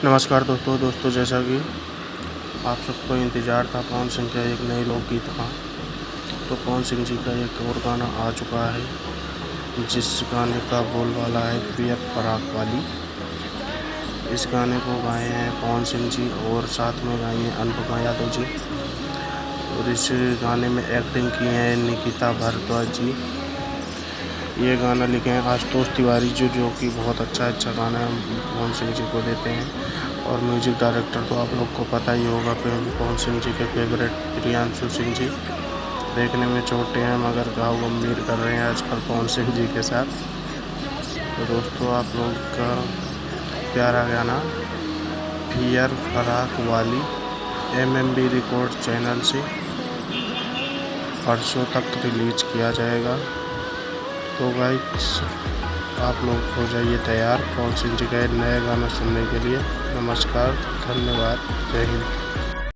नमस्कार दोस्तों जैसा कि आप सबको इंतज़ार था पवन सिंह का एक नए लोकगीत का, तो पवन सिंह जी का एक और गाना आ चुका है जिस गाने का बोलबाला है पियर फराक वाली। इस गाने को गाए हैं पवन सिंह जी और साथ में गाई हैं अनुपमा यादव जी, और इस गाने में एक्टिंग की है निकिता भारद्वाज जी। ये गाना लिखे हैं आशुतोष तिवारी जो कि बहुत अच्छा गाना पवन सिंह जी को देते हैं। और म्यूजिक डायरेक्टर तो आप लोग को पता ही होगा, पवन सिंह जी के फेवरेट प्रियांशु सिंह जी। देखने में छोटे हैं मगर घाव गंभीर कर रहे हैं आजकल पवन सिंह जी के साथ। तो दोस्तों आप लोग का प्यारा गाना पियर फराक वाली MMB रिकॉर्ड चैनल से परसों तक रिलीज किया जाएगा। तो गाइस आप लोग हो जाइए तैयार पवन सिंह जी का नया गाना सुनने के लिए। नमस्कार, धन्यवाद, जय हिंद।